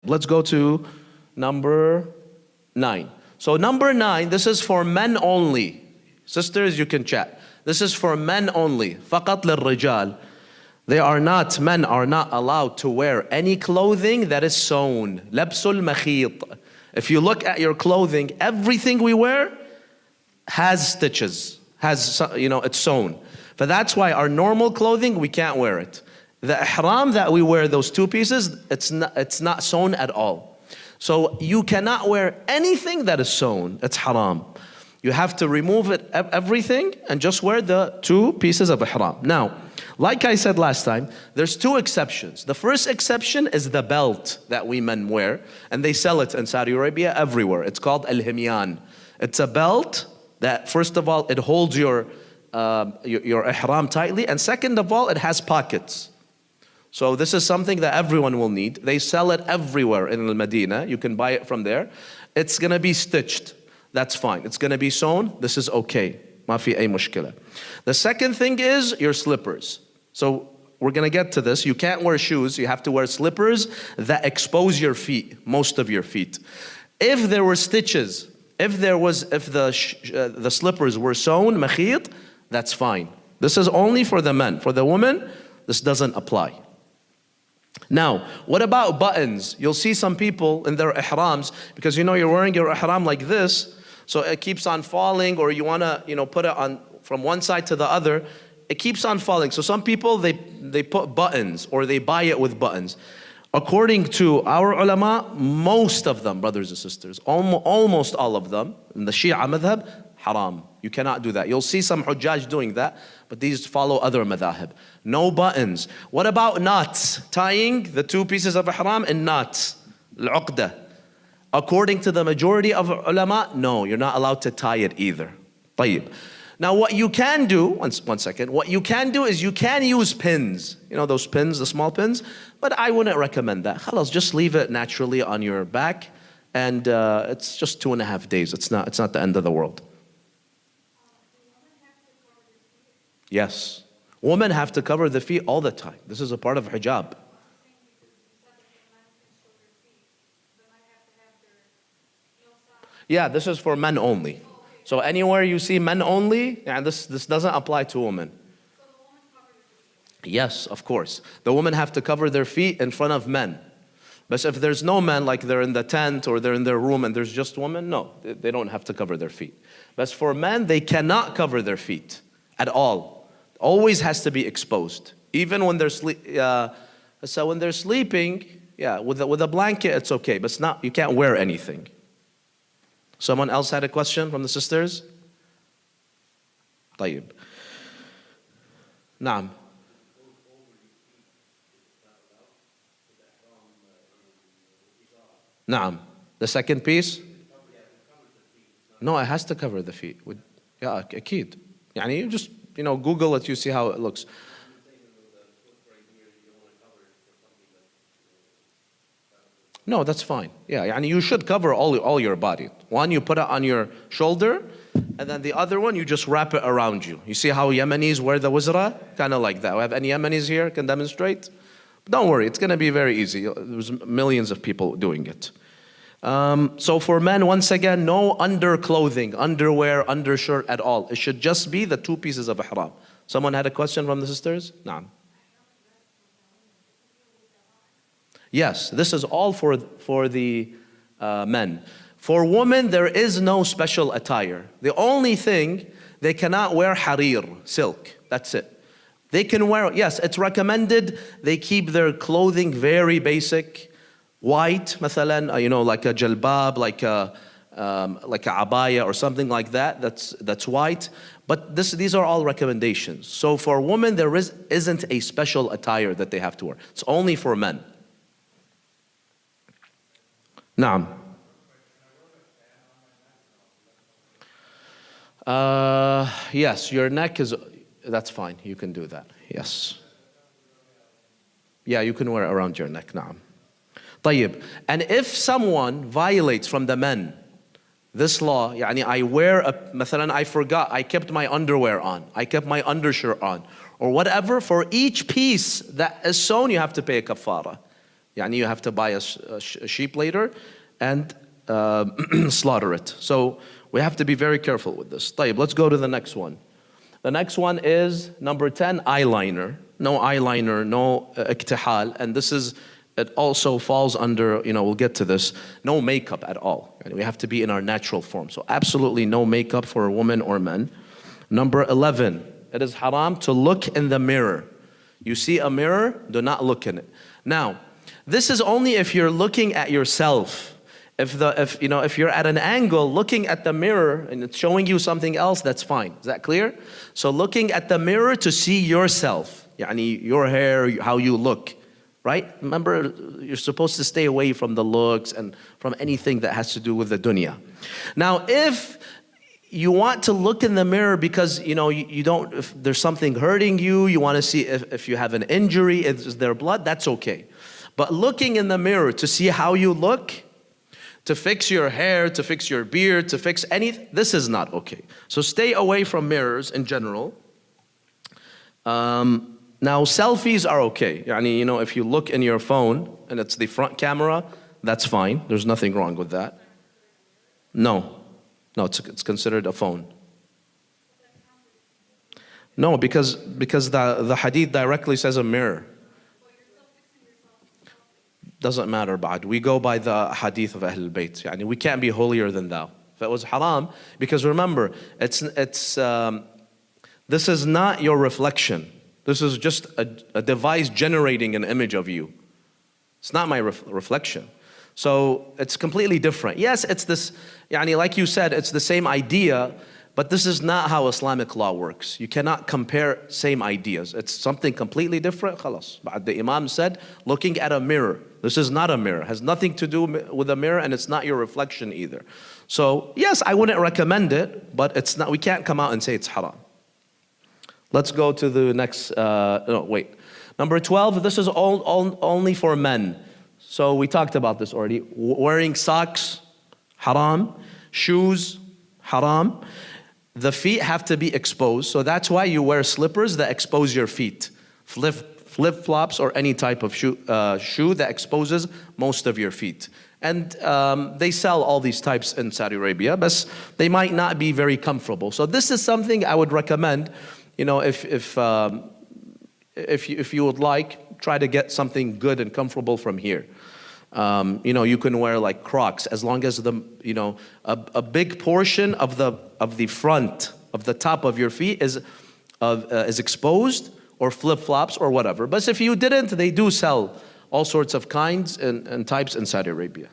let's go to number 9. So number 9, this is for men only. Sisters, you can chat. This is for men only. فقط للرجال. Men are not allowed to wear any clothing that is sewn. لبس المخيط. If you look at your clothing, everything we wear has stitches, it's sewn. But that's why our normal clothing, we can't wear it. The ihram that we wear, those 2 pieces, it's not sewn at all. So you cannot wear anything that is sewn. It's haram. You have to remove it, everything, and just wear the 2 pieces of ihram. Now, like I said last time, there's 2 exceptions. The first exception is the belt that we men wear, and they sell it in Saudi Arabia everywhere. It's called al-himyan. It's a belt that, first of all, it holds your ihram tightly, and second of all, it has pockets. So this is something that everyone will need. They sell it everywhere in Medina. You can buy it from there. It's gonna be stitched. That's fine. It's gonna be sewn. This is okay. ما في أي مشكلة. The second thing is your slippers. So we're gonna get to this. You can't wear shoes. You have to wear slippers that expose your feet, most of your feet. If there were stitches, if the slippers were sewn, makhit, that's fine. This is only for the men. For the women, this doesn't apply. Now, what about buttons? You'll see some people in their ihrams, because you're wearing your ihram like this, so it keeps on falling, or you wanna put it on from one side to the other, it keeps on falling. So some people, they put buttons, or they buy it with buttons. According to our ulama, most of them, brothers and sisters, almost all of them, in the Shia madhab, haram. You cannot do that. You'll see some hujjaj doing that, but these follow other madhahib. No buttons. What about knots? Tying the 2 pieces of ihram in knots. Al-uqda. According to the majority of ulama, no, you're not allowed to tie it either. طيب. Now what you can do, one second, what you can do is you can use pins. Those pins, the small pins, but I wouldn't recommend that. Khalas, just leave it naturally on your back, and it's just 2.5 days. It's not the end of the world. Yes. Women have to cover the feet all the time. This is a part of hijab. Yeah, this is for men only. So anywhere you see men only, this doesn't apply to women. Yes, of course. The women have to cover their feet in front of men. But if there's no men, like they're in the tent or they're in their room and there's just women, no, they don't have to cover their feet. But for men, they cannot cover their feet at all. Always has to be exposed. Even when they're so when they're sleeping, with a blanket, it's okay. But you can't wear anything. Someone else had a question from the sisters? طيب. نعم. نعم. The second piece? No, it has to cover the feet. Yeah, أكيد. You just Google it, you see how it looks. No, that's fine. Yeah, you should cover all your body. One, you put it on your shoulder, and then the other one, you just wrap it around you. You see how Yemenis wear the wizra? Kind of like that. We have any Yemenis here can demonstrate? Don't worry, it's going to be very easy. There's millions of people doing it. So for men, once again, no underclothing, underwear, undershirt at all. It should just be the 2 pieces of ihram. Someone had a question from the sisters? Naam. Yes, this is all for the men. For women, there is no special attire. The only thing, they cannot wear harir, silk. That's it. They can wear, yes, it's recommended they keep their clothing very basic, white, مثلا, like a jalbab, like a abaya or something like that. That's white. But these are all recommendations. So for women, there isn't a special attire that they have to wear. It's only for men. Naam. Yes, your neck that's fine. You can do that. Yes. Yeah, you can wear it around your neck. Naam. طيب. And if someone violates from the men this law, I wear مثلا I forgot, I kept my underwear on, I kept my undershirt on, or whatever, for each piece that is sewn, you have to pay a kafara. Yani you have to buy a sheep later and slaughter it. So we have to be very careful with this. طيب, let's go to the next one. The next one is number 10, eyeliner. No eyeliner, no iktihal. And this is, it also falls under, we'll get to this, no makeup at all. And we have to be in our natural form. So absolutely no makeup for women or men. Number 11, it is haram to look in the mirror. You see a mirror, do not look in it. Now, this is only if you're looking at yourself. If you're at an angle looking at the mirror and it's showing you something else, that's fine. Is that clear? So looking at the mirror to see yourself, yani your hair, how you look, right? Remember, you're supposed to stay away from the looks and from anything that has to do with the dunya. Now, if you want to look in the mirror because you don't, if there's something hurting you, you want to see if you have an injury, is there blood, that's okay. But looking in the mirror to see how you look, to fix your hair, to fix your beard, to fix anything, this is not okay. So stay away from mirrors in general. Now selfies are okay. Yani, if you look in your phone and it's the front camera, that's fine. There's nothing wrong with that. No, it's considered a phone. No, because the hadith directly says a mirror. Doesn't matter, ba'd. We go by the hadith of Ahlul Bayt. Yani we can't be holier than thou. If it was haram, because remember, this is not your reflection. This is just a device generating an image of you. It's not my reflection. So it's completely different. Yes, it's this, like you said, it's the same idea, but this is not how Islamic law works. You cannot compare same ideas. It's something completely different. Khalas. But the Imam said, looking at a mirror. This is not a mirror. It has nothing to do with a mirror, and it's not your reflection either. So yes, I wouldn't recommend it, but it's not. We can't come out and say it's haram. Let's go to the next. Number 12. This is only for men. So we talked about this already. Wearing socks, haram. Shoes, haram. The feet have to be exposed, so that's why you wear slippers that expose your feet. Flip-flops or any type of shoe that exposes most of your feet. And they sell all these types in Saudi Arabia, but they might not be very comfortable. So this is something I would recommend, if you would like, try to get something good and comfortable from here. You can wear like Crocs as long as a big portion of the front of the top of your feet is exposed, or flip-flops or whatever. But if you didn't, they do sell all sorts of kinds and types in Saudi Arabia.